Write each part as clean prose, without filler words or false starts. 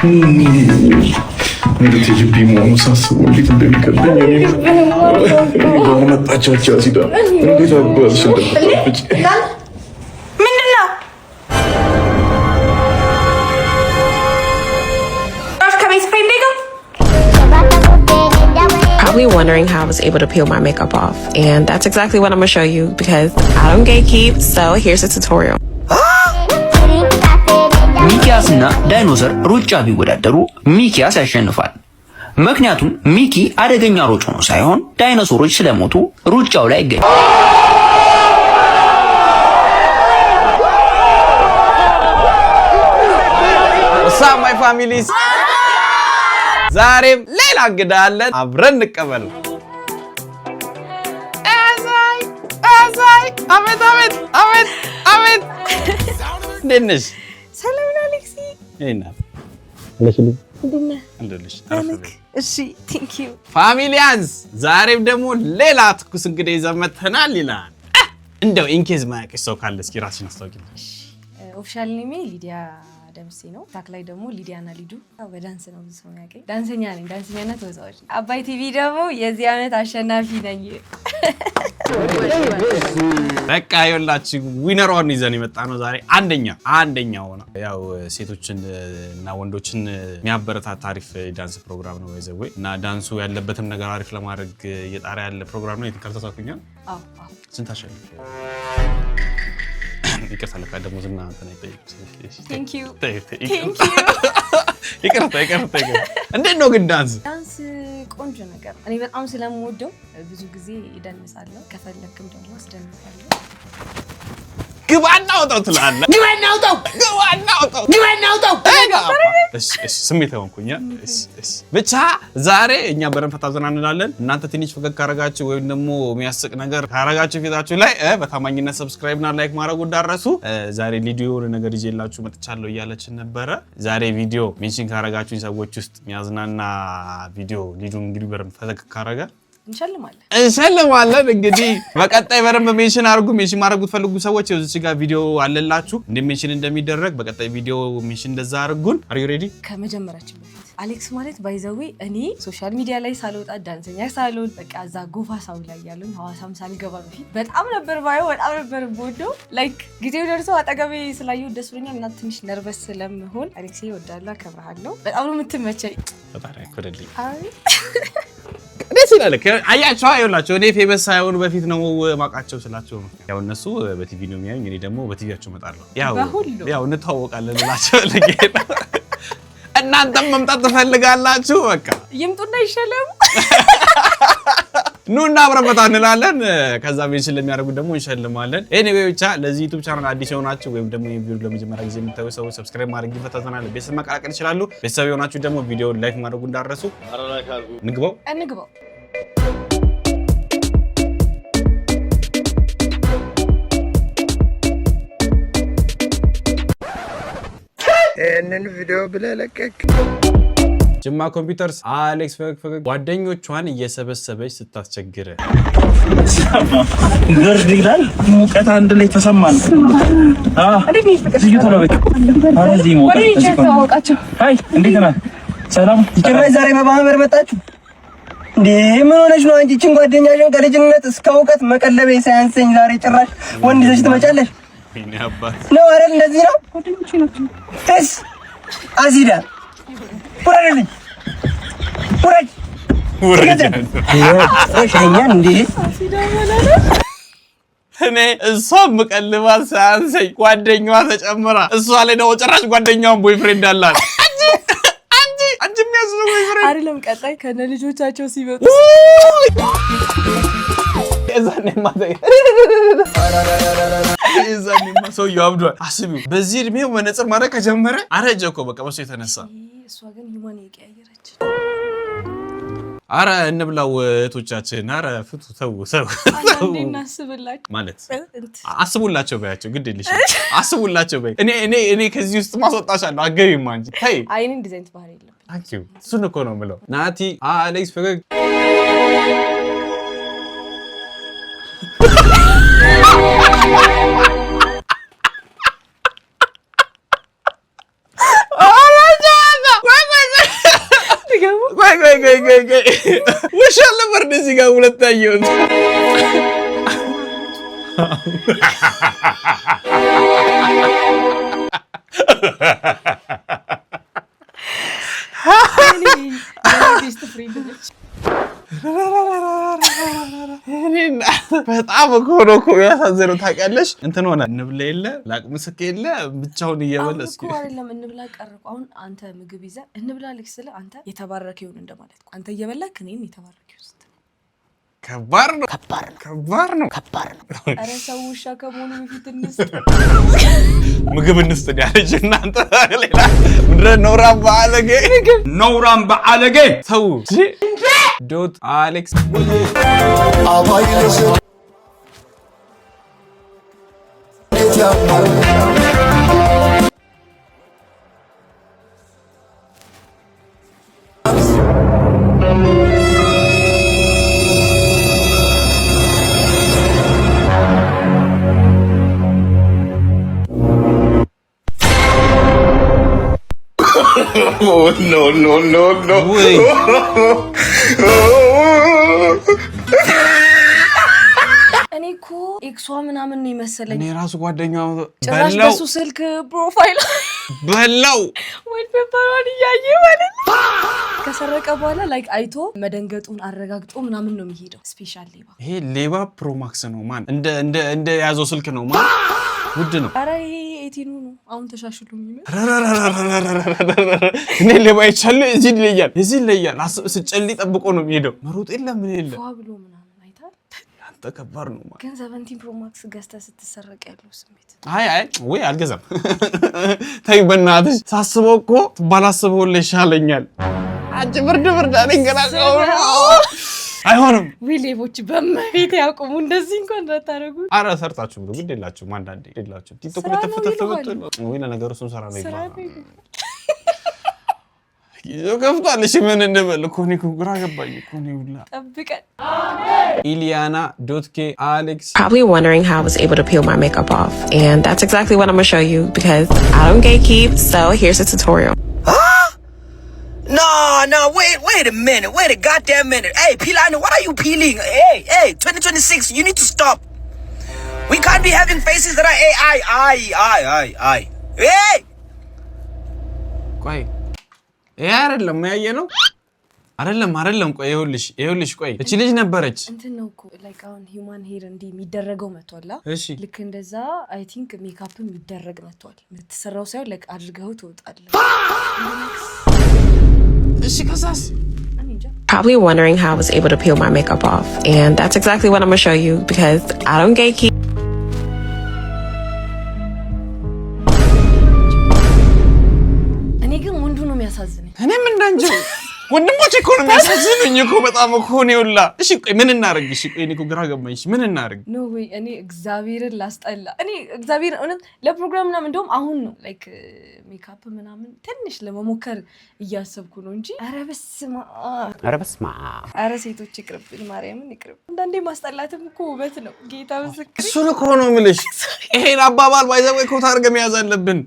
እንዴት ልጅ ቢሞኑ ሳስበው እንዴት እንደሚከብደኝ እኔ መጣቻቸው ሲዳ እንዴት አባሽ እንደምትጠብቂ ምንድነው? Probably wondering how I was able to peel my makeup off, and that's exactly what I'm gonna show you because I don't gatekeep. So here's a tutorial. ሚኪያስና ዳይኖሰር ሩጫ ቢወዳደሩ ሚኪያስ ያሸንፋል። ምክንያቱም ሚኪ አደገኛ ሮጭ ሆኖ ሳይሆን ዳይኖሰሮች ስለሞቱ ሩጫው ላይ አይገኝም። What's up my families? ዛሬም ሌላ እንግዳ አለን፣ አብረን እንቀበል። አቤት አቤት አቤት አቤት እንዴት ነሽ? ሰላም ነው አሌክሲ። ይሄና እሺ ቴንክ ዩ ፋሚሊያንስ። ዛሬም ደግሞ ሌላ ትኩስ እንግዳ ይዘን መጥተናል ይላል። እንደው ኢንኬዝ ማያውቅሽ ሰው ካለ እስኪ ራስሽን አስታውቂኝ። ኦፊሻል ኔሜ ሊዲያ ደምሴ ነው። ታክ ላይ ደግሞ ሊዲያና ሊዱ። በዳንስ ነው ብዙ ሰው የሚያውቀኝ። ዳንሰኛ ነኝ፣ ዳንሰኛና ተወዛዋዥ። አባይ ቲቪ ደግሞ የዚህ ዓመት አሸናፊ ነኝ። በቃ ይኸውላችሁ ዊነሯን ይዘን የመጣ ነው ዛሬ። አንደኛ ሆነ። ያው ሴቶችን እና ወንዶችን የሚያበረታታ አሪፍ ዳንስ ፕሮግራም ነው ወይዘው እና ዳንሱ ያለበትም ነገር አሪፍ ለማድረግ እየጣረ ያለ ፕሮግራም ነው። የተከታተልኩኛል። አዎ ስንት አሸናፊ ይቅርታ ለካ ደግሞ ዝና አንተና ይጠይቅ። ቴንክ ዩ ይቅርታ። እንዴት ነው ግን ዳንስ ቆንጆ ነገር። እኔ በጣም ስለምወደው ብዙ ጊዜ ይደንሳለሁ። ከፈለክም ደግሞ አስደንሳለሁ። ግባና አውጣው ትላለህ። ግባና አውጣው። እሺ ስሜት ሆንኩኝ። እሺ ብቻ ዛሬ እኛ በረን ፈታ ዘና እንላለን። እናንተ ትንሽ ፈገግ ካረጋችሁ ወይም ደግሞ የሚያስቅ ነገር ካረጋችሁ ፊታችሁ ላይ በታማኝነት ሰብስክራይብ እና ላይክ ማድረጉ እንዳረሱ። ዛሬ ቪዲዮ ነገር ይዤላችሁ መጥቻለሁ እያለችን ነበረ። ዛሬ ቪዲዮ ሜንሽን ካረጋችሁኝ ሰዎች ውስጥ የሚያዝናና ቪዲዮ ሊዱን እንግዲህ በረን ፈገግ ካረጋ እንሸልማለን። እንግዲህ በቀጣይ በደንብ ሜንሽን አድርጉ። ሜንሽን ማድረግ ትፈልጉ ሰዎች እዚህ ጋር ቪዲዮ አለላችሁ እንደ ሜንሽን እንደሚደረግ በቀጣይ ቪዲዮ ሜንሽን እንደዛ አድርጉን። አር ዩ ሬዲ? ከመጀመራችን በፊት አሌክስ ማለት ባይዘዌ እኔ ሶሻል ሚዲያ ላይ ሳልወጣ ዳንሰኛ ሳልሆን በቃ እዛ ጎፋ ሳው ላይ ያለውን ሐዋሳም ሳልገባ በፊት በጣም ነበር ባየው፣ በጣም ነበር ቦዶ ላይክ ጊዜው ደርሶ አጠገቤ ስላየው ደስ ብሎኛል እና ትንሽ ነርቨስ ስለምሆን አሌክስ እወዳለሁ፣ አከብርሃለሁ። በጣም ነው የምትመቸኝ። በጣም ያኮደልኝ። አይ ደስ ይላል። አያቸው አይውላቸው እኔ ፌመስ ሳይሆኑ በፊት ነው ማቃቸው ስላቸው ነው። ያው እነሱ በቲቪ ነው የሚያዩኝ፣ እኔ ደግሞ በቲቪያቸው እመጣለሁ። ያው እንተዋወቃለን እላቸው ለጌታ። እናንተም መምጣት ትፈልጋላችሁ? በቃ ይምጡና ይሸለሙ። ኑና አብረን እንላለን። ከዛ ሜንሽን ለሚያደርጉት ደግሞ እንሸልማለን። ኤኒዌይ ብቻ ለዚህ ዩቲዩብ ቻናል አዲስ የሆናችሁ ወይም ደግሞ ይሄን ቪዲዮ ለመጀመሪያ ጊዜ የምታዩ ሰዎች ሰብስክራይብ ማድረግ ይፈታተናል። ቤተሰብ መቀላቀል ይችላሉ። ቤተሰብ የሆናችሁ ደግሞ ቪዲዮውን ላይክ ማድረጉ እንዳትረሱ። እንግባው። ይሄንን ቪዲዮ ብለህ ለቀቅ። ጅማ ኮምፒውተርስ አሌክስ ፈገግ ጓደኞቿን እየሰበሰበች ስታስቸግረ ገርድ ይላል። ሙቀት አንድ ላይ ተሰማን። እንዴት ነህ? ሰላም። ጭራሽ ዛሬ በማህበር መጣችሁ እንዴ? ምን ሆነሽ ነው አንቺ? እችን ጓደኛሽን ከልጅነት እስከ እውቀት መቀለቤ ሳያንሰኝ ዛሬ ጭራሽ ወንድ ይዘሽ ትመጫለሽ ነው አይደል? እንደዚህ ነው ጓደኞቼ ናቸው። እስ አዚዳ ወረደልኝ እኔ እሷም መቀልባት ሳያንሰኝ ጓደኛዋ ተጨምራ እሷ ላይ ነው ጭራሽ ጓደኛውን ቦይፍሬንድ አላት። አንቺ የሚያስለው ቦይፍሬንድ አይደለም። ቀጣይ ከነ ልጆቻቸው ሲመጡ እዛኔማ ሰውዬው አብዷል። አስቢው በዚህ እድሜው መነጽር ማድረግ ከጀመረ አረጀ እኮ በቃ በሱ የተነሳ። እሷ ግን ይማን የቀያየረች። አረ እንብላው እህቶቻችን። አረ ፍቱ ተው ማለት አስቡላቸው በያቸው። ግድ የለሽ አስቡላቸው በይ። እኔ ከዚህ ውስጥ ማስወጣሻለሁ። አገቢማ እንጂ ተይ። አይኔ ዲዛይን ባህሪ የለም። ታንኪዩ። እሱን እኮ ነው የምለው። ናቲ አሌክስ ፈገግ ውሻ ነበር እዚህ ጋር ሁለት አየሁት። በጣም እኮ ነው እኮ ያሳዘነው ታውቂያለሽ። እንትን ሆነ እንብላ የለ ላቅምስክ የለ ብቻውን እየበለስ እኮ አይደለም እንብላ ቀርኩ። አሁን አንተ ምግብ ይዘህ እንብላ ልክ ስለ አንተ የተባረከ ይሁን እንደማለት እኮ አንተ እየበላክ እኔም የተባረከ ይሁን ስትል ከባድ ነው። ኧረ ሰው ውሻ ከመሆኑ በፊት እንስጥ ምግብ እንስጥ ያለች እናንተ ሌላ ምንድን ነው ነውራም በአለጌ ሰው ዶት አሌክስ no. እኔ እኮ ኤክሷ ምናምን ነው መሰለኝ። እኔ ራሱ ጓደኛው ጭራሽ በሱ ስልክ ፕሮፋይል በላው ወይ ፔፐሮን ያየ ማለት ከሰረቀ በኋላ ላይክ አይቶ መደንገጡን አረጋግጦ ምናምን ነው የሚሄደው። ስፔሻል ሌባ ይሄ ሌባ ፕሮማክስ ነው ማን እንደ ያዘው ስልክ ነው ማን ውድ ነው። አረ ይሄ 18 ነው አሁን ተሻሽሎ የሚመጣ እኔ ሌባ ይቻለ እዚህ ይለያል አስብ ስጨሊ ጠብቆ ነው የሚሄደው። መሮጥ የለም ምን የለም ፏ ብሎ ምናምን አይታል። አንተ ከባድ ነው ማለት ግን 17 ፕሮ ማክስ ገዝተህ ስትሰረቅ ያለው ስሜት አይ ወይ አልገዛም። ተይ በእናትሽ ሳስበው እኮ ባላስበው ይሻለኛል። አንቺ ብርድ አለኝ ገና አይሆንም። ዊሌቦች በመቤት ያቆሙ እንደዚህ እንኳን እንዳታረጉ። አረ ሰርታችሁ ብሎ ግድ የላችሁም። አንዳንዴ የላችሁ ቲክቶክ ለተፈተፈተ ወይ ለነገሩ እሱን ሰራ ነው ይባላል። ከፍቷል። እሺ ምን እንበል እኮ እኔ ግራ ገባኝ እኮ ነው ሁላ ጠብቀን Iliana.K Alex. Probably wondering how I was able to peel my makeup off, and that's exactly what I'm gonna show you because I don't gatekeep. So here's a tutorial. No, wait a minute. Wait a goddamn minute. Hey, Pilani, what are you peeling? Hey, 2026, you need to stop. We can't be having faces that are AI. Hey! ቆይ ይሄ አይደለም ያየ ነው አይደለም ቆይ ይኸውልሽ ቆይ እቺ ልጅ ነበረች እንትን ነው እኮ ላይክ አሁን ሂውማን ሄር እንዲ የሚደረገው መጥቷላ። እሺ ልክ እንደዛ አይ ቲንክ ሜካፕ የሚደረግ መጥቷል። የምትሰራው ሳይሆን ላይክ አድርገው ትወጣለህ። እሺ ከዛስ Probably wondering how I was able to peel my makeup off, and that's exactly what I'm gonna show you because I don't gatekeep. እኔ ግን ወንዱ ነው የሚያሳዝነኝ። እኔም እንዳንቺ ወንድሞቼ እኮ ነው የሚያሳዝኑኝ እኮ በጣም እኮ ነው ይውላ። እሺ ቆይ ምን እናርግ? እሺ ቆይ እኔ እኮ ግራ ገባኝ። እሺ ምን እናርግ? ኖ ወይ እኔ እግዚአብሔርን ላስጠላ። እኔ እግዚአብሔር እውነት ለፕሮግራም ምናምን እንደውም አሁን ነው ላይክ ሜካፕ ምናምን ትንሽ ለመሞከር እያሰብኩ ነው እንጂ ኧረ በስመ አብ ኧረ ሴቶች ይቅርብኝ፣ ማርያምን ይቅርብ። አንዳንዴ ማስጠላትም እኮ ውበት ነው። ጌታ ምስክር እሱን እኮ ነው የምልሽ። ይሄን አባባል ባይዘው እኮ ታርገም ያዛለብን።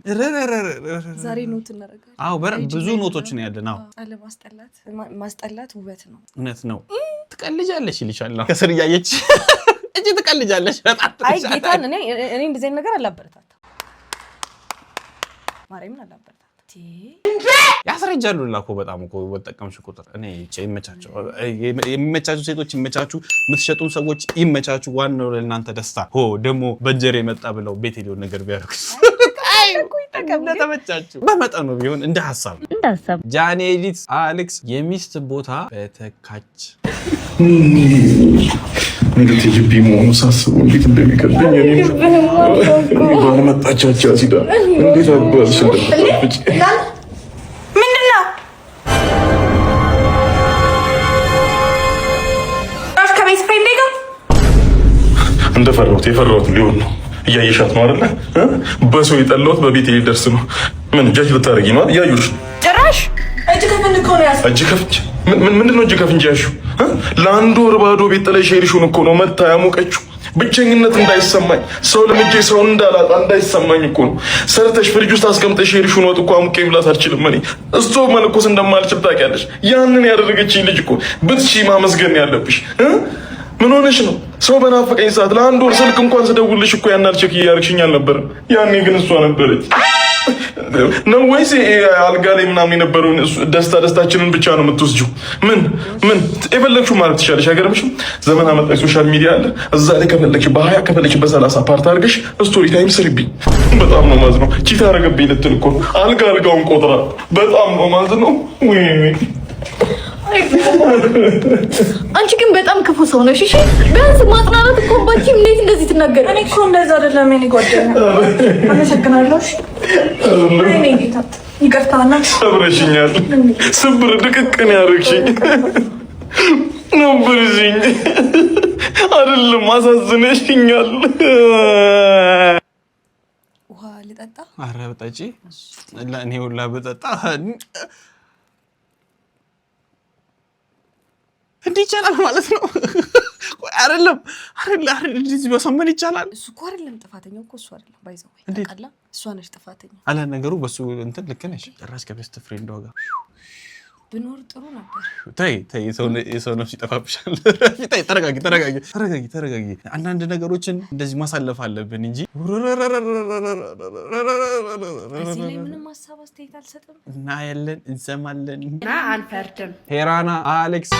ዛሬ ኖት እናደርጋለን። አዎ ብዙ ኖቶች ነው ያለን። አዎ ማስጠላት ውበት ነው። እውነት ነው። ትቀልጃለሽ ይልሻል ከስር እያየች እጂ ትቀልጃለሽ። አይ ጌታን እኔ እንደዚህ ነገር አላበረታታ ማርያምን አላበረታታ ያስረጃሉ ላኮ በጣም እኮ ወጣቀምሽ ቁጥር እኔ የሚመቻቹ ሴቶች ይመቻቹ፣ የምትሸጡን ሰዎች ይመቻቹ። ዋናው ለእናንተ ደስታ ደግሞ በእንጀራ የመጣ ብለው ቤት ሄደው ነገር ቢያርክስ እንደተመቻችሁ በመጠኑ ቢሆን እንደ ሐሳብ ጃኒ ኤዲት አሌክስ የሚስት ቦታ በተካች እንዴት ይጅቢ መሆኑ ሳስበው እንዴት እንደሚከብደኝ እኔ ባለመጣቻቻ ሲዳ እንዴት አባልሽ እንደምትጠብቂ ምንድነው ራስ ከቤት ፍሬንድ ጋር እንደፈራሁት የፈራሁት ሊሆን ነው። እያየሻት ነው አይደለ? በሰው የጠላሁት በቤት ሊደርስ ነው። ምን ጃጅ ልታረጊ ነው? እያዩሽ ጭራሽ እጅ ከፍንጅ እኮ ነው ያዝኩት። እጅ ከፍንጅ ምንድን ነው? እጅ ከፍንጅ ያልሽው ለአንዱ ወር ባዶ ቤት ጥለሽ ሄድሽውን እኮ ነው መታ ያሞቀችው። ብቸኝነት እንዳይሰማኝ ሰው ለምጄ ሰው እንዳላጣ እንዳይሰማኝ እኮ ነው። ሰርተሽ ፍሪጅ ውስጥ አስቀምጠሽ ሄድሽውን ወጥ እኮ አሙቄ ብላት አልችልም። እኔ እስቶቭ መለኮስ እንደማልችል ታውቂያለሽ። ያንን ያደረገችኝ ልጅ እኮ ብትሺ ማመስገን ያለብሽ። ምን ሆነሽ ነው? ሰው በናፈቀኝ ሰዓት ለአንድ ወር ስልክ እንኳን ስደውልሽ እኮ ያናል ቼክ እያደረግሽኝ አልነበረም? ያኔ ግን እሷ ነበረች ነው ወይስ አልጋ ላይ ምናምን የነበረውን ደስታችንን ብቻ ነው የምትወስጂው? ምን የፈለግሽው ማለት ትችላለሽ። አይገርምሽም? ዘመን አመጣሽ ሶሻል ሚዲያ አለ። እዛ ላይ ከፈለግሽ በ20 ከፈለግሽ በ30 ፓርት አድርገሽ ስቶሪ ታይም ስሪብኝ። በጣም ነው ማዝነው። ቺታ አደረገብኝ ልትል እኮ አልጋውን ቆጥራ። በጣም ነው ማዝነው። አንቺ ግን በጣም ክፉ ሰው ነሽ። እሺ ቢያንስ ማጥናናት እኮ ባንቺ እንዴት እንደዚህ ትናገር? እኔ እኮ እንደዛ አይደለም። እኔ ጓደኛ አመሰግናለሁ። እሺ እኔ ጌታ ይቅርታና ሰብረሽኛል። ስብር ድቅቅን ያደረግሽኝ ነበርሽኝ አይደለም። አሳዝነሽኛል። ውሃ ልጠጣ? ኧረ በጠጪ ለእኔ ሁላ በጠጣ እንዴ ይቻላል ማለት ነው? አይደለም እንደዚህ በሰመን ይቻላል። እሱ እኮ አይደለም ጥፋተኛው እኮ እሱ አይደለም። ባይዘው ታውቃለህ፣ እሷ ነች ጥፋተኛ አለ ነገሩ። በሱ እንትን ልክ ነሽ። ጭራሽ ከቤስት ፍሬንድ ጋር ብኖር ጥሩ ነበር። ተይ የሰው ነፍስ ይጠፋብሻል። ተይ ተረጋጊ። አንዳንድ ነገሮችን እንደዚህ ማሳለፍ አለብን እንጂ እዚህ ላይ ምንም ሀሳብ አስተያየት አልሰጥም። እናያለን፣ እንሰማለን እና አንፈርድም። ሄራና አሌክስ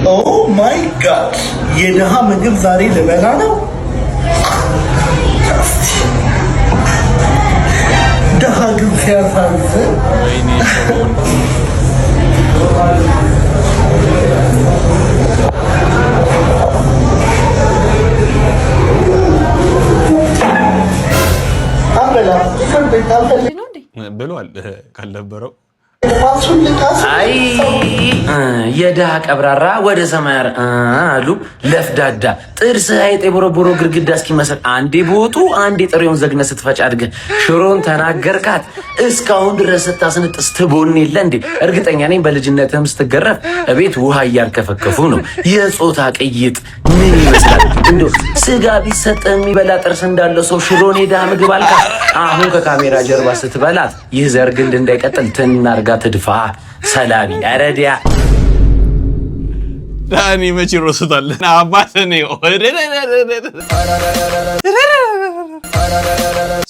ኦ ማይ ጋድ የደሃ ምግብ ዛሬ ልበላ ነው። ደሃ ግን ሲያሳዝን ብሏል ካልነበረው አይ የደሃ ቀብራራ ወደ ሰማይ አሉ ለፍዳዳ ጥርስ አይጥ የቦረቦሮ ግርግዳ እስኪመስል አንዴ ቦጡ አንዴ ጥሬውን ዘግነ ስትፈጭ አድገ ሽሮን ተናገርካት እስካሁን ድረስ ስታስነጥስ ትቦን የለ እንዴ? እርግጠኛ ነኝ በልጅነትህም ስትገረፍ እቤት ውሃ እያርከፈከፉ ነው። የጾታ ቅይጥ ምን ይመስላል? እንደው ስጋ ቢሰጥ የሚበላ ጥርስ እንዳለው ሰው ሽሮን የደሃ ምግብ አልካት። አሁን ከካሜራ ጀርባ ስትበላት ይህ ዘር ግንድ እንዳይቀጥል ትናርጋ ትድፋ ሰላቢ አረዲያ ዳኒ መቼ ሮስታል አባቴ ነው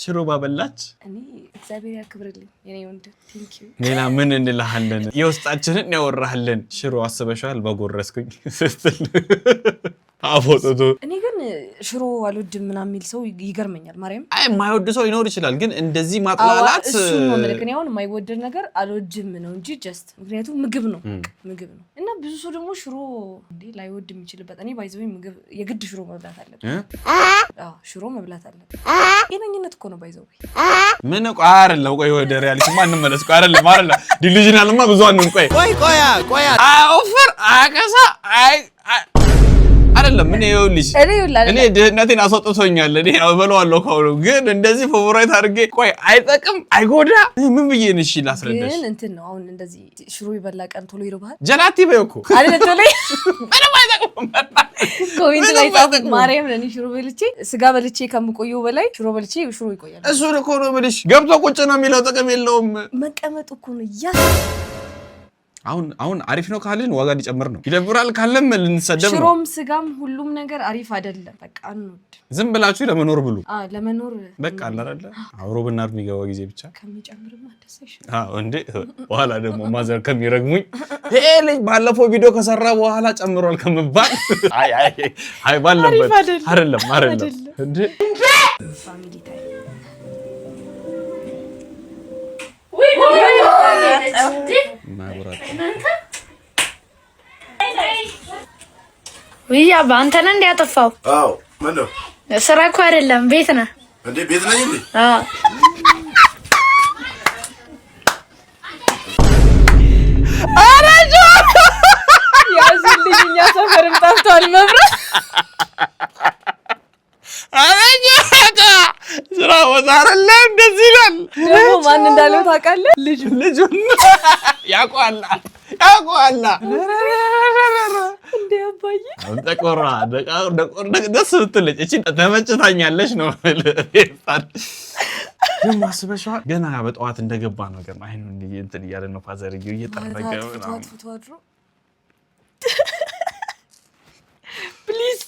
ሽሮ ባበላች። እኔ እግዚአብሔር ያክብርልኝ የኔ ወንድ ቴንክ ዩ። ሌላ ምን እንልሃለን? የውስጣችንን ያወራህልን። ሽሮ አስበሻል በጎረስኩኝ ስትል አፎቶቶ እኔ ግን ሽሮ አልወድም ምናምን የሚል ሰው ይገርመኛል። ማርያም አይ የማይወድ ሰው ይኖር ይችላል፣ ግን እንደዚህ ማጥላላት እሱ ነው ምልክን ያውን የማይወደድ ነገር አልወድም ነው እንጂ ጀስት ምክንያቱም ምግብ ነው እና ብዙ ሰው ደግሞ ሽሮ እንዴ ላይወድ የሚችልበት። እኔ ባይዘው ምግብ የግድ ሽሮ መብላት አለበት። ሽሮ መብላት አለበት። ጤነኝነት እኮ ነው ባይዘው። ምን ቆይ አይደለም ቆይ ወደ ሪያሊቲ ማን መለስ ቆይ አይደለም ዲሉዥናልማ ብዙ አንን ቆይ ኦፈር አቀሳ አይደለም ምን ይኸውልሽ እኔ ድህነቴን አስወጥቶኛል። እኔ አበላዋለሁ ካውሉ ግን እንደዚህ ፌቨራይት አድርጌ ቆይ አይጠቅም አይጎዳ ምን ብዬ ነሽ ላስረዳሽ። ግን እንትን ነው አሁን እንደዚህ ሽሮ ይበላ ቀን ቶሎ ይርባል ጀላቲ በይኮ አይደል ቶሎ ምንም አይጠቅም። ኮሜንት ላይ ጻፉ ማርያም ለኔ ሽሮ በልቼ ስጋ በልቼ ከምቆየው በላይ ሽሮ በልቼ ሽሮ ይቆያል። እሱ እኮ ነው የምልሽ ገብቶ ቁጭ ነው የሚለው ጥቅም የለውም። መቀመጥ እኮ ነው ያ አሁን አሪፍ ነው ካልን ዋጋ ሊጨምር ነው። ይደብራል ካለም ልንሰደብ ነው። ሽሮም ስጋም ሁሉም ነገር አሪፍ አይደለም። በቃ አንወድ ዝም ብላችሁ ለመኖር ብሉ። ለመኖር በቃ አላረለ አብሮ ብናር የሚገባ ጊዜ ብቻ ከሚጨምርማ ደስ ይሽ እንዴ በኋላ ደግሞ ማዘር ከሚረግሙኝ ይሄ ልጅ ባለፈው ቪዲዮ ከሰራ በኋላ ጨምሯል ከምባል አይ ባለበት አይደለም እንዴ ፋሚሊ ታይም ውይ አባ አንተ ነህ እንደ ያጠፋው? አዎ ምን ነው ስራ እኮ አይደለም ቤት ነህ እንዴ? ቤት ነኝ እንዴ? አዎ አራጆ ያዙልኝ እኛ ሰፈርም ጠፍቷል መብራት አረኛ ስራ ቦታ አይደለም እንደዚህ ይላል። ደግሞ ማን እንዳለው ታውቃለህ? ልጁ ያቋላ እንዴ አባዬ ደቆራ ደስ ብትልኝ እቺ ተመጭታኛለች ነው ግን ማስበሻው ገና በጠዋት እንደገባ ነው ገና አይኑ እንትን እያለ ነው ፋዘርዬው እየጠረገ ነው ፕሊዝ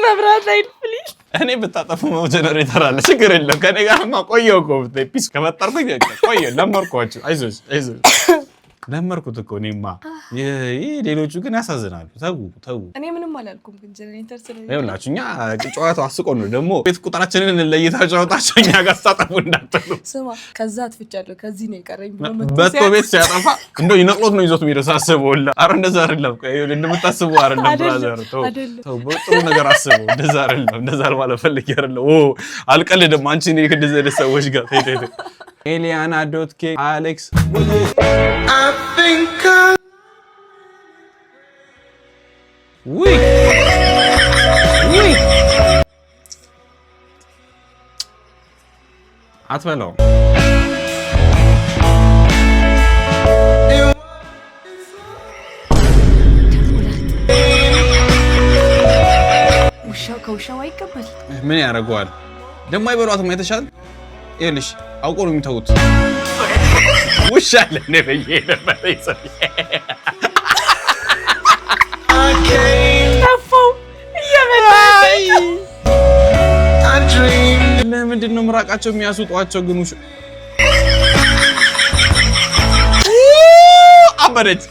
መብራት ላይ ፕሊዝ እኔ በታጠፉ ጀነሬተር አለ ችግር የለም ከኔ ጋር ማቆየው እኮ ፒስ ከመጣርኩኝ ቆየ ለመርኳችሁ አይዞሽ ለመርኩት እኮ እኔማ ሌሎቹ ግን ያሳዝናሉ ተው እኔ ምንም አላልኩም ግን ጀነሬተር ስለዚህ ይኸውላችሁ እኛ ጨዋታው አስቆ ነው ደግሞ ቤት ቁጥራችንን ለይታችሁ ጨዋታችሁ እኛ ጋር ታጠፉ እንዳትሉ ስማ ከዛ አትፍቻለሁ ከዚህ ነው የቀረኝ ብሎ በቶ ቤት ሲያጠፋ እንደው ይነቅሎት ነው ይዞት የሚሄደው ሳስበው አረ እንደዛ አይደለም እንደምታስቡ አይደለም ብራዘር ተው በጥሩ ነገር አስበው እንደዛ አይደለም እንደዛ ማለት ፈልጌ አይደለም አልቀልድም አንቺ እኔ ከደዘደ ሰዎች ጋር ተይተይ ኤሊያና.ኬ አሌክስ I think ውይ አትበላው ከውሻው አይቀበል ምን ያደርገዋል ደግሞ አይበሏትም አይተሻል ይኸውልሽ አውቆ ነው የሚተውት ውሻ ለኔ በየነበር ይሰሪ ተፈው እየመጣይ ለምንድን ነው ምራቃቸው የሚያስውጧቸው ግን ውሻ አበደች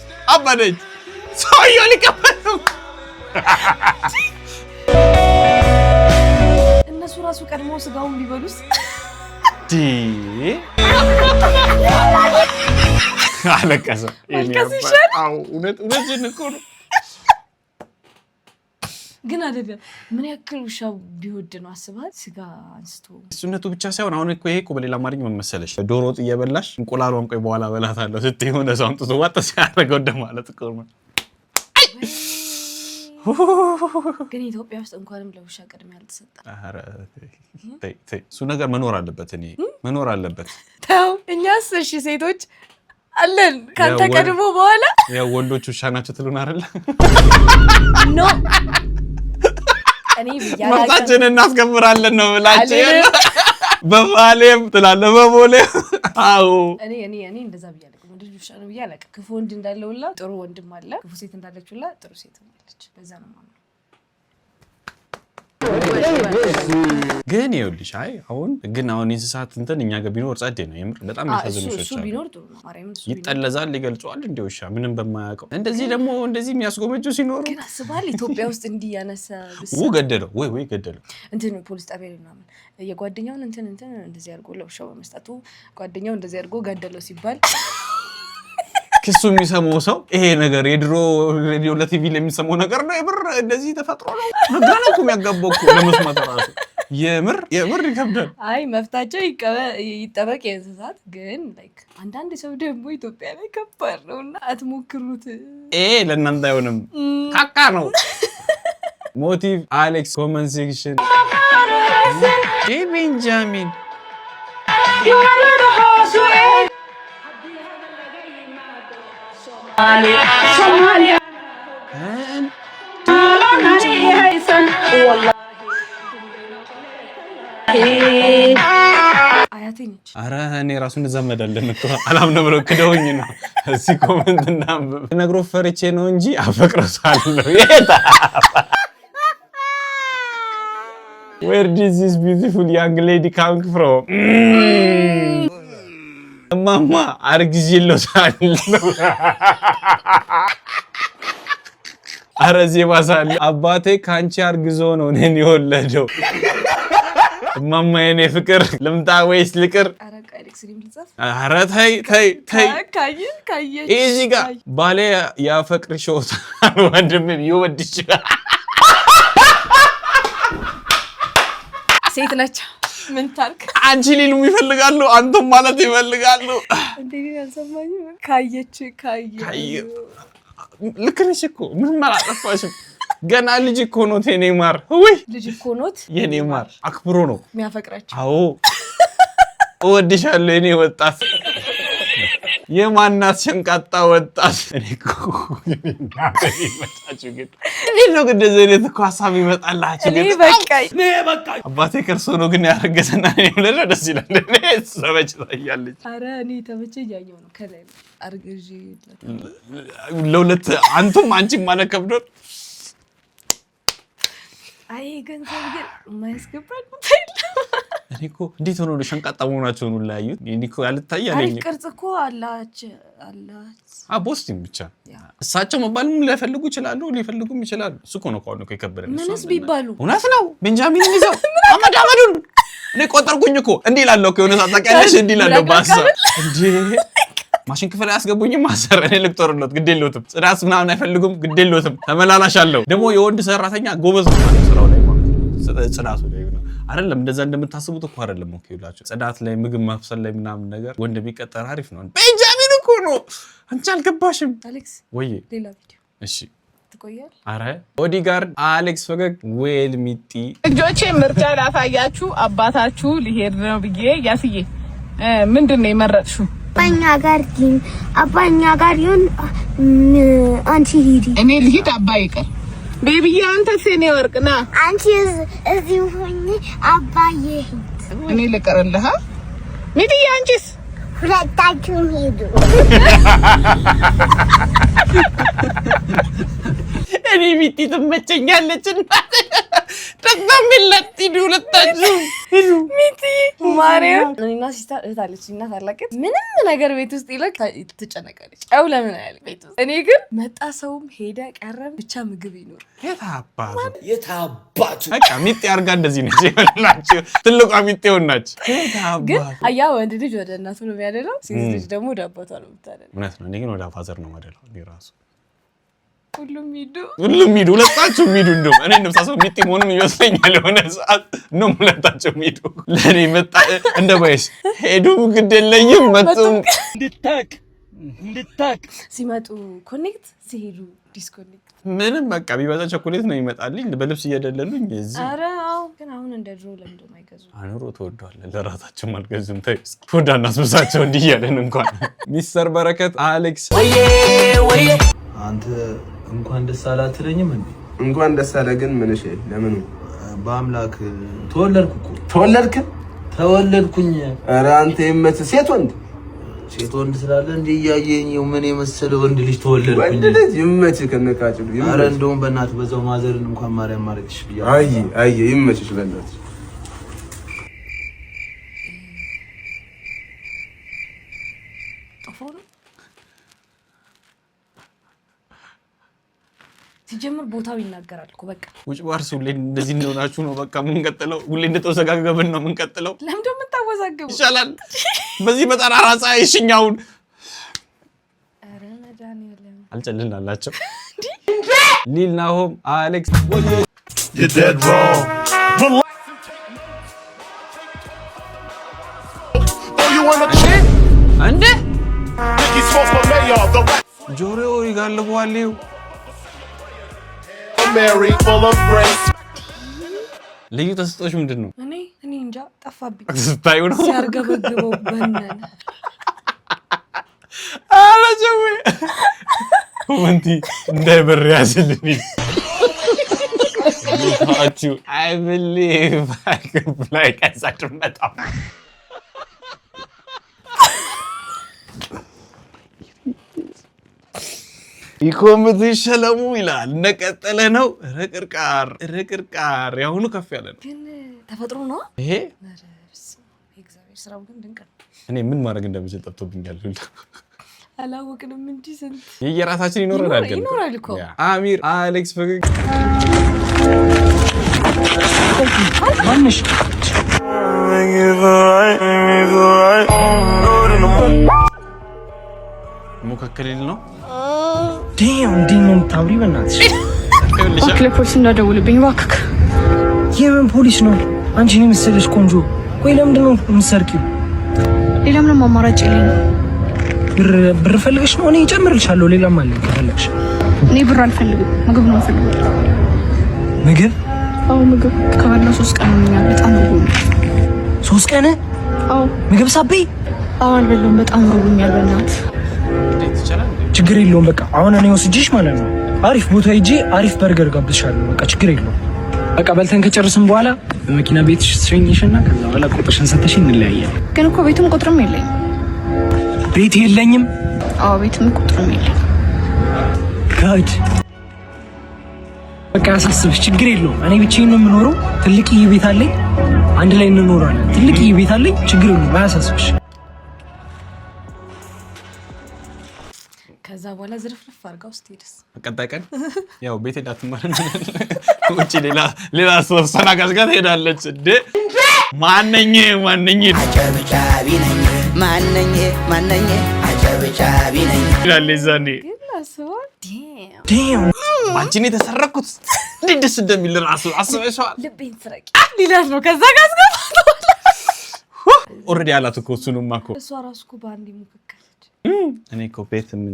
ሰውየው ሊቀበል እነሱ ራሱ ቀድሞ ስጋውን ቢበሉስ አለቀሰ እውነት እኮ ነው ግን አይደለም ምን ያክል ውሻ ቢወድ ነው አስባት ስጋ አንስቶ እሱነቱ ብቻ ሳይሆን አሁን እኮ ይሄ እኮ በሌላ አማርኛ ምን መሰለሽ ዶሮ ወጥ እየበላሽ እንቁላሏን ቆይ በኋላ በላታለሁ ስትይ ሆነ ሰው አምጥቶ ዋጥ ሲያደርገው እንደማለት እኮ ነው ግን ኢትዮጵያ ውስጥ እንኳንም ለውሻ ቅድሚያ አልተሰጠ አረ ተይ እሱ ነገር መኖር አለበት እኔ መኖር አለበት ተው እኛስ እሺ ሴቶች አለን ካንተ ቀድሞ በኋላ ያው ወንዶች ውሻ ናቸው ትሉን አይደል ኖ እኔ ብያለሁ መብታችንን እናስከብራለን ነው ብላችሁ በባሌም ትላለህ በቦሌም አዎ እኔ እንደዛ ብያለሁ ወንድ ውሻ ነው ብያለሁ ክፉ ወንድ እንዳለውላ ጥሩ ወንድም አለ ክፉ ሴት እንዳለችውላ ጥሩ ሴት አለች በዛ ነው ማለት ግን ይኸውልሽ አሁን እንስሳት እንትን እኛ ጋር ቢኖር ጸዴ ነው የምር በጣም ያሳዝኑ ሾች እሱ ቢኖር ጥሩ ነው ማርያም እሱ ይጠለዛል ይገልጿል እንደ ውሻ ምንም በማያውቀው እንደዚህ ደግሞ እንደዚህ የሚያስጎመጁ ሲኖሩ ግን አስባል ኢትዮጵያ ውስጥ እንዲህ ያነሳ ገደለው ወይ ገደለው እንትን ፖሊስ ጣቢያ ላይ ምናምን የጓደኛውን እንትን እንደዚህ አድርጎ ለውሻው በመስጠቱ ጓደኛው እንደዚህ አድርጎ ገደለው ሲባል ክሱ የሚሰማው ሰው ይሄ ነገር የድሮ ሬዲዮ ለቲቪ ለሚሰማው ነገር ነው የምር እንደዚህ ተፈጥሮ ነው ነገራው የሚያጋባው እኮ ለመስማት ራሱ የምር ይከብዳል አይ መፍታቸው ይጠበቅ የእንስሳት ግን ላይክ አንዳንድ ሰው ደግሞ ኢትዮጵያ ላይ ከባድ ነውና አትሞክሩት ለእናንተ አይሆንም ካካ ነው ሞቲቭ አሌክስ ኮመንት ሴክሽን ቤንጃሚን Somalia አያቴ ነች ኧረ እኔ ራሱ እንዘመዳለን እኮ አላምነው ብለው ክደውኝ ነው እዚህ ኮሜንትና ነግሮ ፈርቼ ነው እንጂ አፈቅረሳለሁ Where did this beautiful young lady come from? Mama, አርግዤለታለሁ አረዜ ባሳለ አባቴ ካንቺ አርግዞ ነው እኔን የወለደው ማማ የኔ ፍቅር ልምጣ ወይስ ልቅር አረቃ አሌክስ ሊምልጻፍ አረ ተይ ካየ እዚህ ጋር ባሌ ያፈቅርሽዎታል ወንድምም ይወድሻል ሴት ነች ምን ታርክ አንቺ ሊሉም ይፈልጋሉ አንተም ማለት ይፈልጋሉ እንዴ ያልሰማኝ ካየች ልክ ነሽ እኮ ምንም አላጠፋሽም ገና ልጅ እኮ ነው ኔማር ወይ ልጅ እኮ ነው የኔማር አክብሮ ነው የሚያፈቅራቸው አዎ እወድሻለሁ የኔ ወጣት የማናት ሸንቃጣ ወጣት እኔኮ ይመጣችሁ ግን ነው እንደዚህ አይነት እኮ ሐሳብ ይመጣላችሁ ግን በቃ አባቴ ከርሶ ነው ግን ያረገሰና ነው ደስ ይላል ሰበች ታያለች አረ እኔ ተመቸኝ ያየው ነው ከላይ አርገጂ ለሁለት አንቱም አንቺም ማለት ከብዶ አይ ገንዘብ ግን ማይስገባል እኔኮ እንዴት ሆኖ ሸንቃጣ መሆናቸውን ሁሉ ያዩት እኔኮ ያልታያለኝ ቅርጽ እኮ አላች ቦስቲም ብቻ እሳቸው መባልም ሊፈልጉ ይችላሉ ሊፈልጉም ይችላሉ እሱ እኮ ነው እኮ የከበደን ምንስ ቢባሉ እውነት ነው ቤንጃሚን ይዘው አመዳመዱን እኔ ቆጠርኩኝ እኮ እንዴ ይላልው እኮ የሆነ ታጣቂያለሽ እንዴ ይላልው ባሳ እንዴ ማሽን ክፍል ያስገቡኝም ማሰር እኔ ልክቶርነት ግዴለውትም ጽዳት ምናምን አይፈልጉም ግዴለውትም ተመላላሻለሁ ደግሞ የወንድ ሰራተኛ ጎበዝ ነው ስራው ላይ ማለት ጽዳቱ ላይ ነው አይደለም እንደዛ እንደምታስቡት እኮ አይደለም ኦኬ ይላችሁ ጽዳት ላይ ምግብ ማፍሰል ላይ ምናምን ነገር ወንድ ቢቀጠር አሪፍ ነው ቤንጃሚን እኮ ነው አንቺ አልገባሽም አሌክስ ወይ ሌላ ቪዲዮ እሺ ትቆያል አረ ቦዲጋርድ አሌክስ ፈገግ ዌል ሚጢ ልጆቼ ምርጫ ላሳያችሁ አባታችሁ ሊሄድ ነው ብዬ ያስዬ ምንድነው የመረጥሽው አባኛ ጋር ይሁን አንቺ ሂጂ እኔ ልሂድ አባዬ ቀር ቤቢዬ አንተ ሰኔ ወርቅና አንቺ እዚህ ሆኜ አባዬ እኔ ልቀርልህ ሚጥዬ አንቺስ ሁለታችሁም ሄዱ እኔ ሚጢ ትመቸኛለች እናት ተዛምለት ሂዱ ሁለታችሁ ሂዱ ሚጢ ማርያም እኔና ሲስተር እታለች እና ታላቀት ምንም ነገር ቤት ውስጥ ይለክ ትጨነቃለች አው ለምን አይል ቤት ውስጥ እኔ ግን መጣ ሰውም ሄደ ቀረም ብቻ ምግብ ይኖር የታባቱ በቃ ሚጢ አርጋ እንደዚህ ነች ይላችሁ ትልቋ ሚጢ ሆናች ግን አያ ወንድ ልጅ ወደ እናቱ ነው የሚያደለው ሴት ልጅ ደግሞ ወደ አባቷ ነው የምታደለው እውነት ነው እኔ ግን ወደ ፋዘር ነው የማደለው እኔ ራሱ ሁሉም ሂዱ ሁለታችሁም ሂዱ እንደው እኔ እንደምሳሰው ሚጢ መሆኑን ይወስደኛል የሆነ ሰዓት ነው ሁለታችሁም ሂዱ ለኔ መጣ እንደ ባይስ ሄዱ ግድ የለኝም መጡ እንድታቅ ሲመጡ ኮኔክት ሲሄዱ ዲስኮኔክት ምንም በቃ ቢበዛ ቸኮሌት ነው ይመጣልኝ በልብስ እየደለሉኝ እዚህ አረ አው ግን አሁን እንደ ድሮ ለምን አይገዙ አኑሮ ተወዷል ለራታቸው አልገዙም ታይስ ወዳና ስብሳቸው እንዲያለን እንኳን ሚስተር በረከት አሌክስ ወይ አንተ እንኳን ደስ አላትለኝም እንዴ እንኳን ደስ አለ ግን ምን እሺ ለምን በአምላክ ተወለድኩ ተወለድኩኝ ኧረ አንተ ይመች ሴት ወንድ ስላለ እንዴ ያየኝ ምን የመሰለ ወንድ ልጅ ተወለድኩኝ ወንድ ልጅ ይመች ከነካጭ ኧረ እንደውም በእናት በዛው ማዘርን እንኳን ማርያም ማረክሽ ብያ አይ ይመችሽ በእናት ሲጀምር ቦታው ይናገራል እኮ በቃ ውጭ ባርስ ሁሌ እንደዚህ እንደሆናችሁ ነው በቃ ምን ቀጥለው ሁሌ እንደተወዘጋገብን ነው ምን ቀጥለው ለምን ደም ተወዘጋገቡ ይሻላል በዚህ በጠራራ ፀሐይ ሽኛውን አረ መድኃኒዓለም አልጨልላላቸው ሊል ናሆም አሌክስ You're dead wrong. Oh, you wanna cheat? እንዴ He's supposed to mayor the rap. ጆሮው ይጋልበዋል Mary full of grace. ልዩ ተስጦሽ ምንድነው እኔ እንጃ ጠፋብኝ ስታዩ ነው ሲያርገበግበው በእናትህ አላጀው ወንቲ እንዳይበር ያዝልኝ I believe I can fly ከሳት መጣ ኢኮምት ሸለሙ ይላል ነቀጠለ ነው ረቅርቃር ያሁኑ ከፍ ያለ ነው ግን ተፈጥሮ ነው ይሄ እግዚአብሔር ስራው ግን ድንቅ ነው እኔ ምን ማድረግ እንደምችል ጠፍቶብኛል አላወቅንም እንጂ ስንት የየራሳችን ይኖራል እኮ አሚር አሌክስ ፈገግ ማንሽ ሙከከለል ነው ዲም ዲም ታውሪ በእናትሽ ፖሊስ እንዳደውልብኝ እባክህ የምን ፖሊስ ነው አንቺን የመሰለሽ ቆንጆ ቆይ ለምንድን ነው የምትሰርቂው ሌላ ምንም አማራጭ የለኝም ብር ፈልገሽ ነው እኔ እጨምርልሻለሁ ሌላም አለ ከፈለግሽ እኔ ብር አልፈልግም ምግብ ነው የምፈልገው ምግብ አዎ ምግብ ከበላሁ 3 ቀን ሆኖኛል በጣም ርቦኛል 3 ቀን አዎ ምግብ ሳበይ አዎ አልበላሁም በጣም ርቦኛል በእናትህ ችግር የለውም በቃ አሁን እኔ ወስጅሽ ማለት ነው አሪፍ ቦታ ሂጂ አሪፍ በርገር ጋብዝሻለሁ በቃ ችግር የለውም በቃ በልተን ከጨረስን በኋላ በመኪና ቤትሽ ትሸኝሽና ከዛ በኋላ ቁጥርሽን ሰጥተሽኝ እንለያያለን ግን እኮ ቤትም ቁጥርም የለኝም ቤት የለኝም አዎ ቤትም ቁጥርም የለኝም ጋድ በቃ ያሳስብሽ ችግር የለውም እኔ ብቻዬን ነው የምኖረው ትልቅዬ ቤት አለኝ አንድ ላይ እንኖራለን ትልቅዬ ቤት አለኝ ችግር የለውም አያሳስብሽ ከዛ በኋላ ዝርፍርፍ አድርጋ ውስጥ ሄደስ ቀጣይ ቀን ያው ቤት ሄዳት ማለት ወጪ ሌላ ተስተናጋጅ ጋር ሄዳለች እንዴ ማንነኝ አጨብጫቢ ነኝ ማንነኝ አጨብጫቢ ነኝ ለዛኔ ዳም ማንቺን የተሰረኩት እንዴት ደስ እንደሚል ራሱ አስበሽዋል ልቤን ስረቂ ሊላስ ነው ከዛ ጋር ኦሬዲ አላት እኮ እሱንም እኮ እሷ ራሱ እኮ ባንዲ ሙከከለች እኔ እኮ ቤት ምን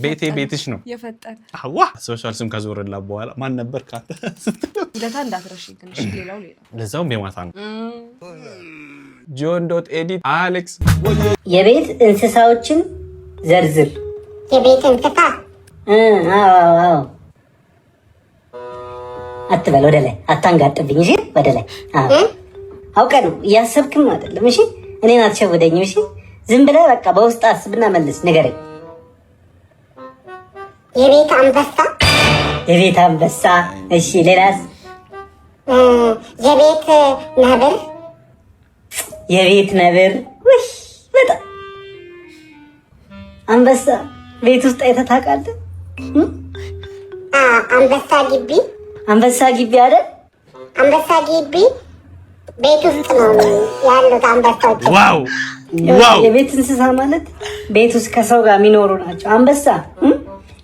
ቤቴ ቤትሽ ነው የፈጠነ አዋ ሶሻል ስም ከዞረላ በኋላ ማን ነበር ካተ ለታ እንዳትረሺ ግን እሺ ሌላው ለዛውም የማታ ነው john.edit አሌክስ የቤት እንስሳዎችን ዘርዝር የቤት እንስሳ አዎ አትበል ወደ ላይ አታንጋጥብኝ እሺ ወደ ላይ አውቀህ ነው እያሰብክም አይደለም እሺ እኔን አትሸወደኝም እሺ ዝም ብለህ በቃ በውስጥ አስብና መልስ ንገረኝ የቤት አንበሳ እሺ ሌላስ የቤት ነብር ውይ በጣም አንበሳ ቤት ውስጥ አይተህ ታውቃለህ አንበሳ ግቢ አይደል አንበሳ ግቢ ቤት ውስጥ ነው ያሉት አንበሳዎች ዋው የቤት እንስሳ ማለት ቤት ውስጥ ከሰው ጋር የሚኖሩ ናቸው አንበሳ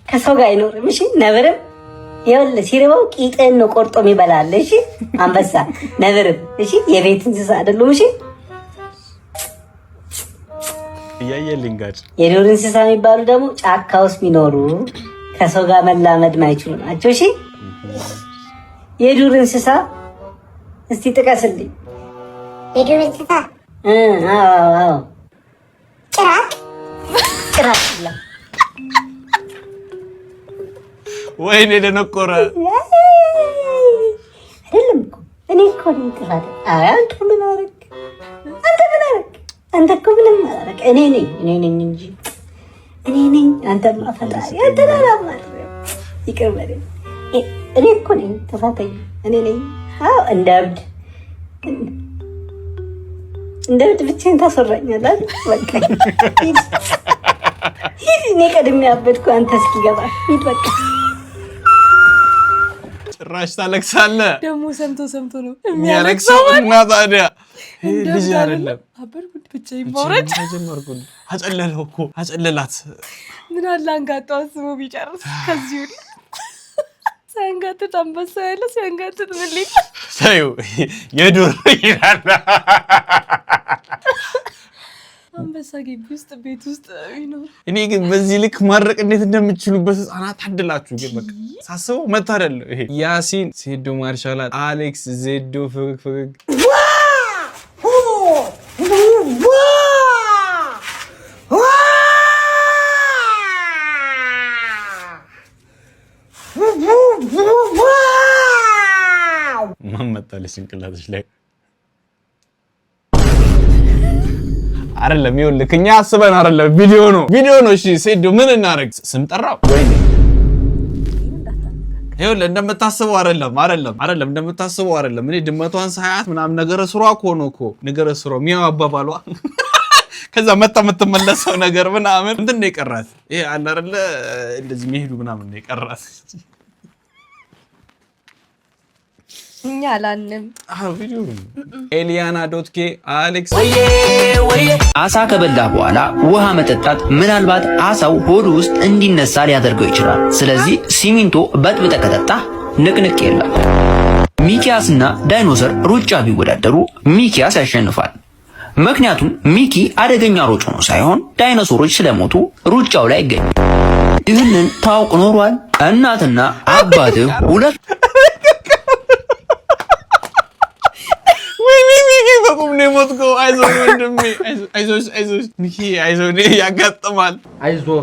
ከሰው ጋር አይኖርም እሺ ነብርም ይኸውልህ ሲርበው ቂጥን ነው ቆርጦ የሚበላል እሺ አንበሳ ነብርም እሺ የቤት እንስሳ አይደሉም እሺ ያየልኝ ጋር የዱር እንስሳ የሚባሉ ደግሞ ጫካ ውስጥ የሚኖሩ ከሰው ጋር መላመድ ማይችሉ ናቸው እሺ የዱር እንስሳ እስቲ ጥቀስልኝ የዱር እንስሳ አዎ ጭራቅ ወይኔ ደነቆረ አይደለም እኮ እኔ እኮ ነኝ ጥፋት አንተ ምን አደረግ አንተ እኮ ምንም አደረግ እኔ ነኝ እንጂ እኔ ነኝ አንተ ማፈላሪ አንተ ላላማር ይቅር በለኝ እኔ እኮ ነኝ ጥፋተኛ እኔ ነኝ አዎ እንደ እብድ ብቻዬን ታሰራኛለህ በቃ እኔ ቀድሜ አበድኩ አንተ እስኪገባ ሂድ በቃ ጭራሽ ታለቅሳለህ ደግሞ ሰምቶ ነው የሚያለቅሰው እና ታዲያ ልጅ አይደለም አበድኩት ብቻዬን ማውረድ ጀመርኩኝ አጨለለው እኮ አጨለላት ምን አለ አንጋጣው አስቦ ቢጨርስ ከዚህ ሁሉ ሳንጋጥጥ አንበሳ ያለ ሳንጋጥጥ ምን ሊል ሳዩ የዱር ይላል አንበሳ ግቢ ውስጥ ቤት ውስጥ ይኖር እኔ ግን በዚህ ልክ ማድረቅ እንዴት እንደምትችሉበት ህፃናት አድላችሁ ግን በቃ ሳስበው መታደል ይሄ ያሲን ሴዶ ማርሻላት አሌክስ ዜዶ ፍግፍግ ማን መጣልሽ ጭንቅላትሽ ላይ አይደለም ይኸውልህ እኛ አስበን አይደለም ቪዲዮ ነው እሺ ሴዶ ምን እናደርግ ስም ጠራው ወይ ይኸውልህ እንደምታስበው አይደለም እንደምታስበው አይደለም እኔ ድመቷን ሳያት ምናምን ነገረ ስሯ እኮ ነገረ ስሯ ሚያው አባባሏ ከዛ መጣ የምትመለሰው ነገር ምናምን እንትን ነው የቀራት ይሄ አለ አይደለ እንደዚህ የሚሄዱ ምናምን ነው የቀራት እኛ አላልንም ኤሊያና.ኬ አሌክስ አሳ ከበላ በኋላ ውሃ መጠጣት ምናልባት አሳው ሆዱ ውስጥ እንዲነሳ ሊያደርገው ይችላል። ስለዚህ ሲሚንቶ በጥብጠህ ከጠጣህ ንቅንቅ የለም። ሚኪያስና ዳይኖሰር ሩጫ ቢወዳደሩ ሚኪያስ ያሸንፋል። ምክንያቱም ሚኪ አደገኛ ሮጭ ሆኖ ሳይሆን ዳይኖሰሮች ስለሞቱ ሩጫው ላይ አይገኝም። ይህንን ታውቅ ኖሯል? እናትና አባትህ ሁለት አላወኩም ነው የሞትከው። አይዞህ ወንድሜ፣ አይዞህ ሚኪ፣ አይዞህ ያጋጥማል። አይዞህ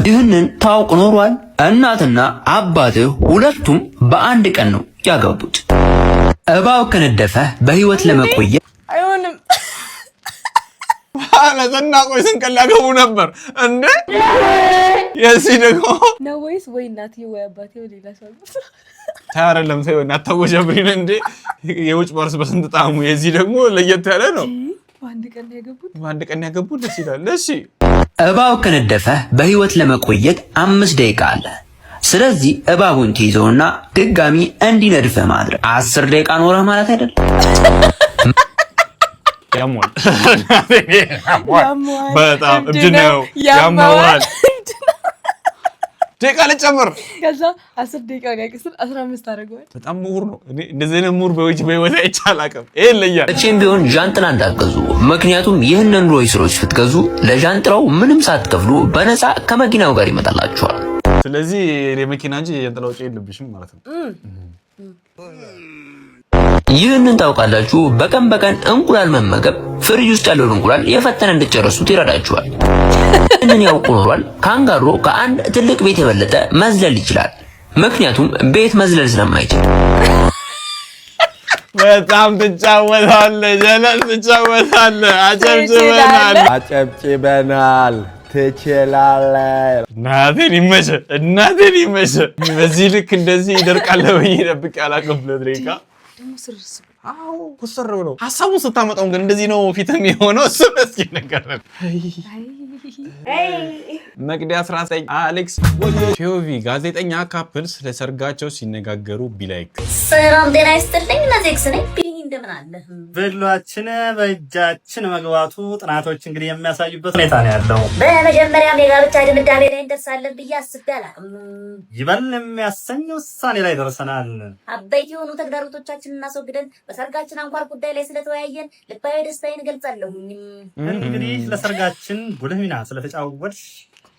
ይህንን ታውቅ ኖሯል። እናትና አባትህ ሁለቱም በአንድ ቀን ነው ያገቡት። እባብ ከነደፈ በህይወት ለመቆየት አይሆንም። ለዘና ቆይ ስንቀል ያገቡ ነበር እንዴ? የዚህ ደግሞ ነው ወይስ ወይ እናትዬ ወይ አባቴ ወይ ሌላ ሰው ታረለም ሰው እናታወጀብሪን እንዴ? የውጭ ባርስ በስንት ጣሙ። የዚህ ደግሞ ለየት ያለ ነው። በአንድ ቀን ያገቡት ደስ ይላል። እሺ እባብ ከነደፈ በህይወት ለመቆየት 5 ደቂቃ አለ። ስለዚህ እባቡን ትይዘውና ድጋሚ እንዲነድፈ ማድረግ 10 ደቂቃ ኖረህ ማለት አይደል? ያሟል በጣም እብድ ነው። ያሟል ደቂቃ ልጨምር። ከዛ 10 ደቂቃውን ያክስል 15 አደረገዋል። በጣም ምሁር ነው። እኔ እንደዚህ አይነት ምሁር በህይወት አይቻል አቅም ይሄ ለያል። መቼም ቢሆን ዣንጥላ እንዳትገዙ። ምክንያቱም ይህንን ሮይስሮች ስትገዙ ለዣንጥላው ምንም ሳትከፍሉ በነፃ ከመኪናው ጋር ይመጣላችኋል። ስለዚህ የመኪና እንጂ የዣንጥላ ወጪ የለብሽም ማለት ነው። ይህንን ታውቃላችሁ። በቀን እንቁላል መመገብ ፍሪጅ ውስጥ ያለውን እንቁላል የፈጠነ እንድትጨርሱት ይረዳችኋል። ይህንን ያውቁ ኖሯል። ካንጋሮ ከአንድ ትልቅ ቤት የበለጠ መዝለል ይችላል። ምክንያቱም ቤት መዝለል ስለማይችል። በጣም ትጫወታለህ ጀለስ፣ ትጫወታለህ። አጨብጭበናል። ትችላለህ። እናቴን ይመችህ። በዚህ ልክ እንደዚህ ይደርቃል ወይ ደብቅ ያላቀብለት ሬካ አዎ ኮሰር ብሎ ሐሳቡን ስታመጣው ግን እንደዚህ ነው ፊት የሚሆነው። እሱ እስኪ ነገረን። መቅዲ 19 አሌክስ ፒኦቪ ጋዜጠኛ ካፕልስ ለሰርጋቸው ሲነጋገሩ ቢላይክ ሰላም ጤና ይስጥልኝ። ነዜክስ ነኝ። እንደምን አለ ብሏችን በእጃችን መግባቱ ጥናቶች እንግዲህ የሚያሳዩበት ሁኔታ ነው ያለው። በመጀመሪያም የጋብቻ ድምዳሜ ላይ እንደርሳለን ብዬ አስቤ አላውቅም። ይበል የሚያሰኝ ውሳኔ ላይ ደርሰናል። አበይት የሆኑ ተግዳሮቶቻችንን እናስወግደን በሰርጋችን አንኳር ጉዳይ ላይ ስለተወያየን ልባዊ ደስታዬን እገልጻለሁ። እንግዲህ ለሰርጋችን ጉልህ ሚና ስለተጫወትሽ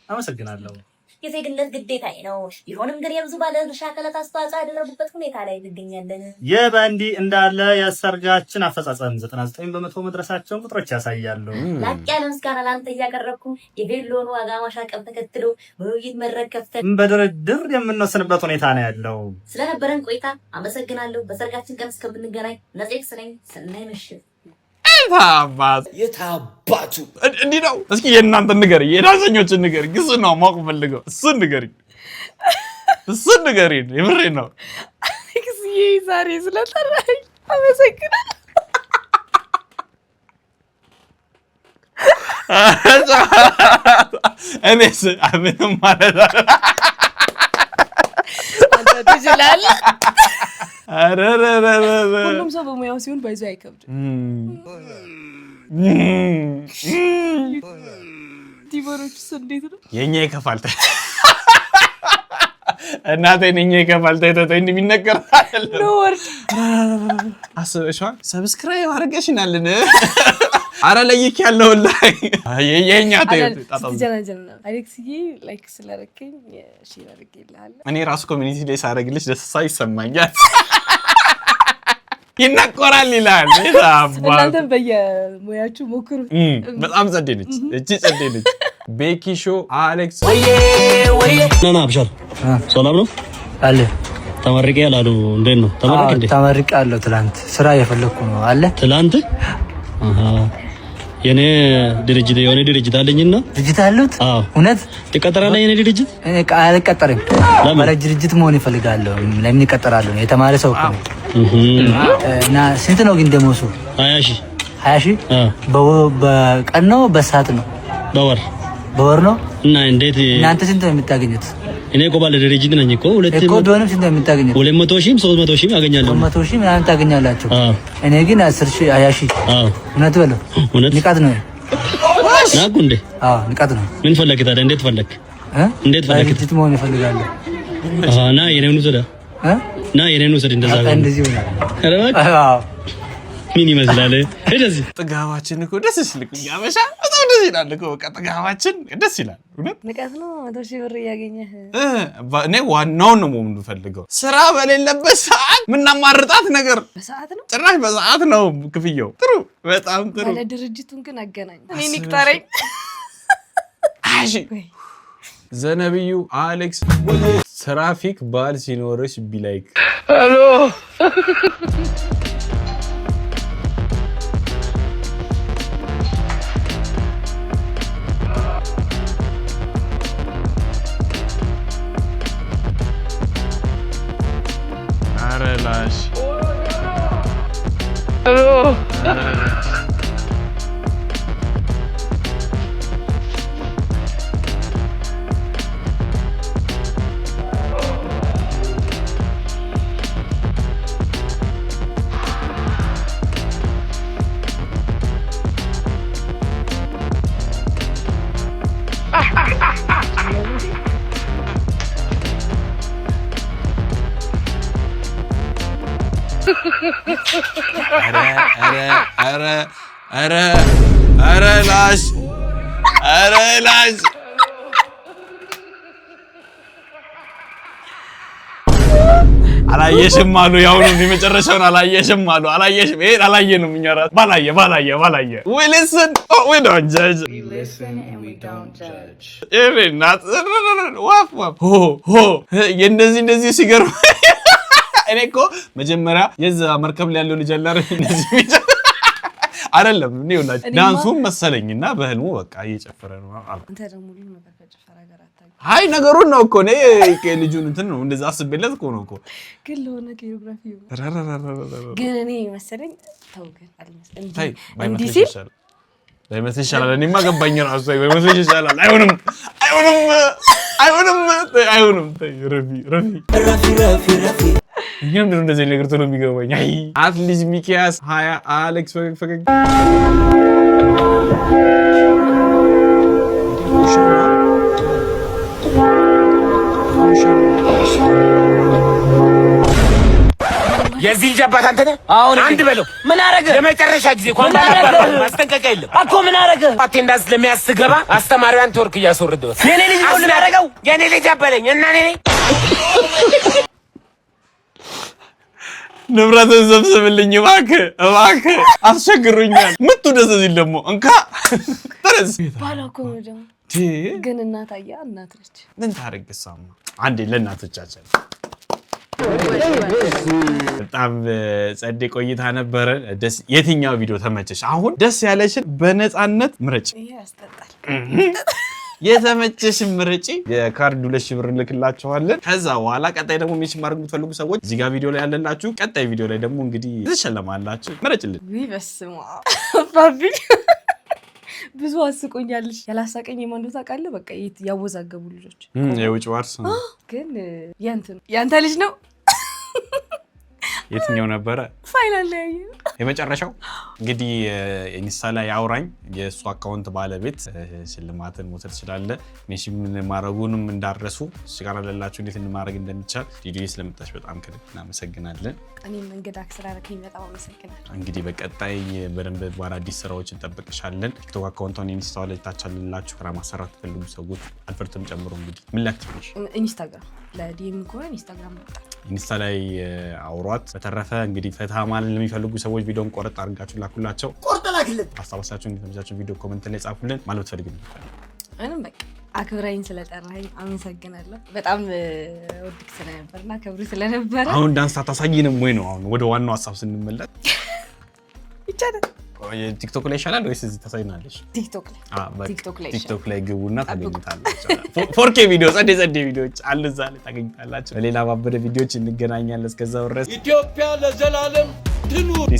አመሰግናለሁ። የዜግነት ግዴታዬ ነው። ቢሆንም ግን የብዙ ባለድርሻ አካላት አስተዋጽኦ ያደረጉበት ሁኔታ ላይ እንገኛለን። ይህ በእንዲህ እንዳለ የሰርጋችን አፈጻጸም 99% መድረሳቸውን ቁጥሮች ያሳያሉ። ላቅ ያለ ምስጋና ለአንተ እያቀረብኩ የቬሎን ዋጋ ማሻቀብ ተከትሎ በውይይት መድረክ ከፍተን በድርድር የምንወስንበት ሁኔታ ነው ያለው። ስለነበረን ቆይታ አመሰግናለሁ። በሰርጋችን ቀን እስከምንገናኝ ነጼክስ ነኝ። ሰናይ ምሽት። የታባቱ እንዲህ ነው። እስኪ የእናንተን ንገሪኝ፣ የዳሰኞችን ንገሪኝ። ግስ ነው ማወቅ ፈልገው። እሱን ንገሪኝ። የምሬን ነው። አሌክስዬ ዛሬ ስለጠራኝ አመሰግናለሁ። እኔስ ምንም ማለት ትችላለህ። ሁሉም ሰው በሙያው ሲሆን ባይዞ አይከብድም። ዲቦሮችስ እንዴት ነው? የኛ ይከፋል። እናቴን የኛ ይከፋል። ተይ እንደሚነገር አይደለም። ኖ ወርድ አስበሽዋል? ሰብስክራይብ አድርገሽናልን? አረ ለይክ ያለው ላይ የኛ አሌክስዬ ላይክ ስለረከኝ ሼር አድርጌልሃለሁ። እኔ ራሱ ኮሚኒቲ ላይ ሳደርግልሽ ደስታ ይሰማኛል። ይናቆራል ይላል። እናንተም በየሙያችሁ ሞክሩ። በጣም ጸዴ ነች እቺ ጸዴ ነች። ቤኪ ሾ አሌክስ ናና አብሻር ሰላም ነው አለ። ተመርቄ ያላሉ እንዴት ነው? ተመረቀ እንዴ? ተመርቄ ያለው ትላንት ስራ እየፈለኩ ነው አለ። ትላንት የኔ ድርጅት አለኝና ድርጅት አሉት። እውነት ትቀጠራለህ? የኔ ድርጅት አልቀጠርም። ማለት ድርጅት መሆን ይፈልጋለሁ። ለምን ይቀጠራለሁ? የተማረ ሰው እኮ ነው። እና ስንት ነው ግን ደሞዙ? 20 ሺህ በቀን ነው በሰዓት ነው? በወር ነው። እና እንዴት እናንተ ስንት ነው የምታገኙት? እኔ እኮ ባለ ድርጅት ነኝ እኮ እኮ ቢሆንም ስንት ነው የምታገኙት? 200 ሺህ 300 ሺህ አገኛለሁ። 200 ሺህ ምናምን ታገኛላችሁ። እኔ ግን 10 ሺህ 20 ሺህ። እውነት በለው። ንቀት ነው። ናቁ እንዴ? ንቀት ነው። ምን ፈለክ ታዲያ? እንዴት ፈለክ? ድርጅት መሆን ይፈልጋለሁ። ና የኔን ውሰድ። ና የኔን ውሰድ። እንደዛ እንደዚህ ይሆናል። ምን ይመስላል? እንደዚህ ጥጋባችን እኮ ደስ ሲል እኮ ያበሻ በጣም ደስ ይላል እኮ በቃ ጥጋባችን ደስ ይላል። እውነት ንቀት ነው 100,000 ብር እያገኘህ እኔ ዋናውን ነው የምፈልገው። ስራ በሌለበት ሰዓት ምናማርጣት ነገር በሰዓት ነው ጭራሽ በሰዓት ነው ክፍያው። ጥሩ በጣም ጥሩ። ባለ ድርጅቱን ግን አገናኝ እኔ ንቅጠረኝ። አሺ ዘነብዩ አሌክስ ትራፊክ ባል ሲኖርሽ ቢላይክ ሄሎ አረላሽ ሄሎ ላሽ አላየሽም አሉ። ያው ነው የመጨረሻውን አላየሽም አሉ። አላየሽም ይሄን አላየንም እኛ ራስ ባላየ we listen oh we don't judge we listen and we don't judge even not ዋፍ ሆ እንደዚህ ሲገርም እኔ እኮ መጀመሪያ የዛ መርከብ ላይ ያለው ልጅ አላረ እንደዚህ ቢጫ አይደለም ነው ዳንሱን መሰለኝና በህልሙ በቃ እየጨፈረ ነው አለ። አንተ ደግሞ ልጅ ነው ከጨፈረ ጋር አታውቅም። አይ ነገሩን ነው እኮ እኔ ልጁን እንትን ነው እንደዛ አስቤለት እኮ ነው እኮ ግን ለሆነ ኮሪዮግራፊ ግን እኔ መሰለኝ ታውቀን አልመሰለኝ ታይ ባይመስልሽ ይሻላል። እኔማ ገባኝ ራሱ ባይመስልሽ ይሻላል። አይሆንም ታይ ረፊ ይሄም ነው እንደዚህ ነገር ተሎ የሚገባኝ። አይ አትሊዝ ሚኪያስ 20 አሌክስ ፈገግ የዚህ ልጅ አባት አንተ ነህ? አሁን አንድ በለው። ምን አረገ? ለመጨረሻ ጊዜ እንኳን ማስጠንቀቂያ የለም። አኮ ምን አረገ? አቴንዳንስ ለሚያስገባ አስተማሪዋን ተወርክ እያስወረደው የኔ ልጅ ነው ምን አረገው? የኔ ልጅ አበለኝ እና እኔ ንብረትን ሰብስብልኝ እባክህ አስቸግሩኛል። ምቱ ደስ ሲል ደግሞ እንካ ተረስ ባላ እኮ ነው ደግሞ ግን እናታያ እናት ነች። ምን ታረግሳማ አንዴ ለእናቶቻችን በጣም ጸዴ ቆይታ ነበረ። ደስ የትኛው ቪዲዮ ተመቸሽ? አሁን ደስ ያለሽን በነፃነት ምረጭ። ይሄ ያስጠጣል። የተመቸሽ ምረጪ። የካርድ 2000 ብር ልክላችኋለን። ከዛ በኋላ ቀጣይ ደግሞ ሜንሽን ማድረግ የምትፈልጉ ሰዎች እዚህ ጋር ቪዲዮ ላይ ያለላችሁ፣ ቀጣይ ቪዲዮ ላይ ደግሞ እንግዲህ ትሸለማላችሁ። ምረጭልን። በስመ አብ ባቢ ብዙ አስቆኛለሽ። ያላሳቀኝ የማን እንደው ታውቃለህ? በቃ ያወዛገቡ ልጆች የውጭ ዋርስ ነው ግን ያንተ ልጅ ነው። የትኛው ነበረ ፋይናል ላይ የመጨረሻው? እንግዲህ ኢንስታ ላይ አውራኝ የእሱ አካውንት ባለቤት ሽልማትን መውሰድ ይችላል። ሜንሽን ማድረጉንም እንዳረሱ ሲጋራ ለላችሁ እንዴት እንማድረግ እንደሚቻል ቪዲዮ ስለመጣሽ በጣም ከልብ እናመሰግናለን። እኔም እንግዳ አክስራረከኝ በጣም አመሰግናለሁ። እንግዲህ በቀጣይ በደንብ በአዳዲስ ስራዎች እንጠብቅሻለን። ቲክቶክ አካውንቷን ኢንስታ ላይ ታቻልላችሁ። ስራ ማሰራት ፈልጉ ሰዎች አልፈርትም ጨምሮ እንግዲህ ምን ላክትልሽ? ኢንስታግራም ለዲኤም ከሆነ ኢንስታግራም ኢንስታ ላይ አውሯት። በተረፈ እንግዲህ ፈታ ማለት ለሚፈልጉ ሰዎች ቪዲዮን ቆርጥ አድርጋችሁ ላኩላቸው። ቆርጥ ላክልን። አስተዋሳችሁ እንድትመቻችሁ ቪዲዮ ኮሜንት ላይ ጻፉልን። ማለት ፈልግ ነው እኔም በቃ አክብራኝ ስለጠራኝ አመሰግናለሁ። በጣም ወድክ ስለነበርና ከብሩ ስለነበረ አሁን ዳንስ ታሳይንም ወይ ነው? አሁን ወደ ዋናው ሀሳብ ስንመለስ ይቻላል። ቲክቶክ ላይ ይሻላል ወይስ እዚህ ታሳይናለሽ? ቲክቶክ ላይ ግቡና ታገኙታላችሁ። 4K ቪዲዮ ጸዴ ቪዲዮዎች አሉ እዛ ላይ ታገኙታላችሁ። በሌላ ባበደ ቪዲዮዎች እንገናኛለን። እስከዛው ድረስ ኢትዮጵያ ለዘላለም ትኑር።